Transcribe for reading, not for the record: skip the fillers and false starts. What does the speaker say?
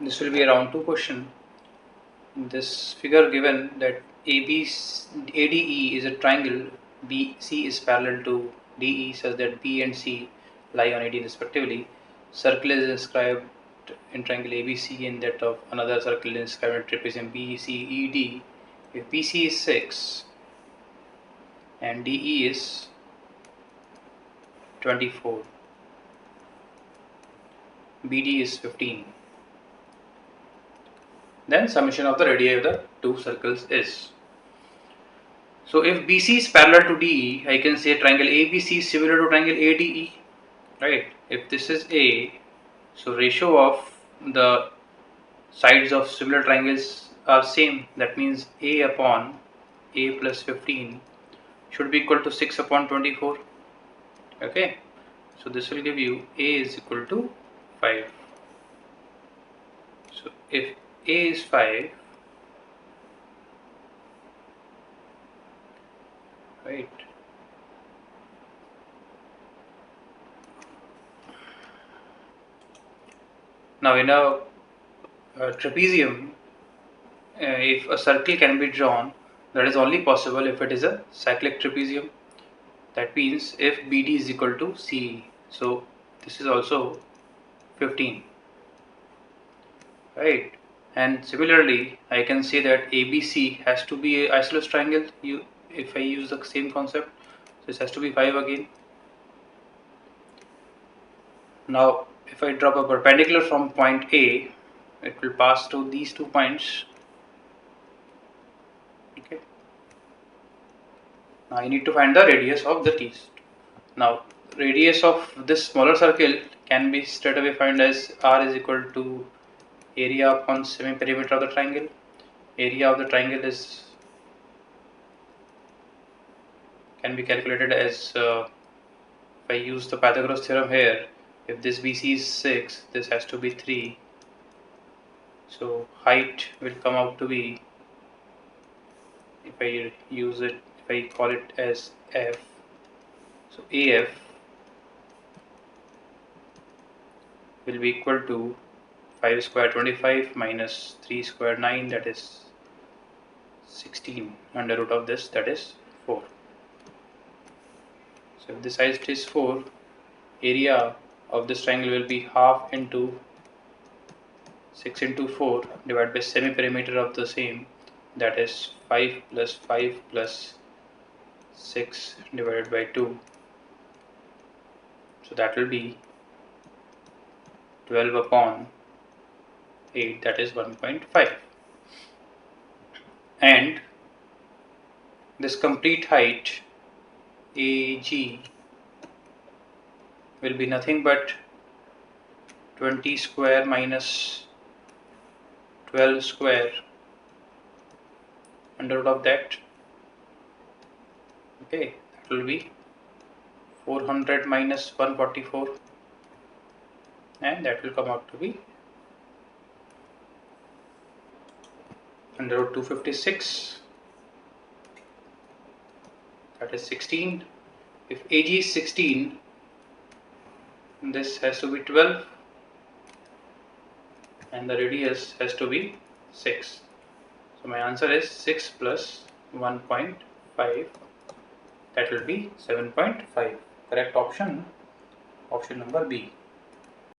This will be a round 2 question. In this figure given that ADE is a triangle, BC is parallel to DE such that B and C lie on AD respectively. Circle is inscribed in triangle ABC and that of another circle is inscribed in trapezium BCED. If BC is 6 and DE is 24, BD is 15, then summation of the radii of the two circles is. So if BC is parallel to DE, I can say triangle ABC is similar to triangle ADE, right? If this is A, so ratio of the sides of similar triangles are same. That means A upon A plus 15 should be equal to 6 upon 24. Okay, so this will give you A is equal to 5. So if A is 5, right, now in a trapezium, if a circle can be drawn, that is only possible if it is a cyclic trapezium. That means if BD is equal to CE, so this is also 15, right? And similarly, I can say that ABC has to be an isosceles triangle. If I use the same concept, this has to be 5 again. Now, if I drop a perpendicular from point A, it will pass through these 2 points. Okay. Now I need to find the radius of the teeth. Now, radius of this smaller circle can be straight away found as R is equal to area upon semi-perimeter of the triangle. Area of the triangle is can be calculated as if I use the Pythagoras theorem here, if this BC is 6, this has to be 3. So height will come out to be, if I use it, if I call it as F, so AF will be equal to 5 square 25 minus 3 square 9, that is 16, under root of this, that is 4. So if this height is 4, area of this triangle will be half into 6 into 4 divided by semi-perimeter of the same, that is 5 plus 5 plus 6 divided by 2. So that will be 12 upon 8, that is 1.5. And this complete height AG will be nothing but 20 square minus 12 square under root of that. Okay, that will be 400 minus 144, and that will come out to be under root 256, that is 16. If AG is 16, this has to be 12 and the radius has to be 6. So my answer is 6 plus 1.5, that will be 7.5. Correct option number B.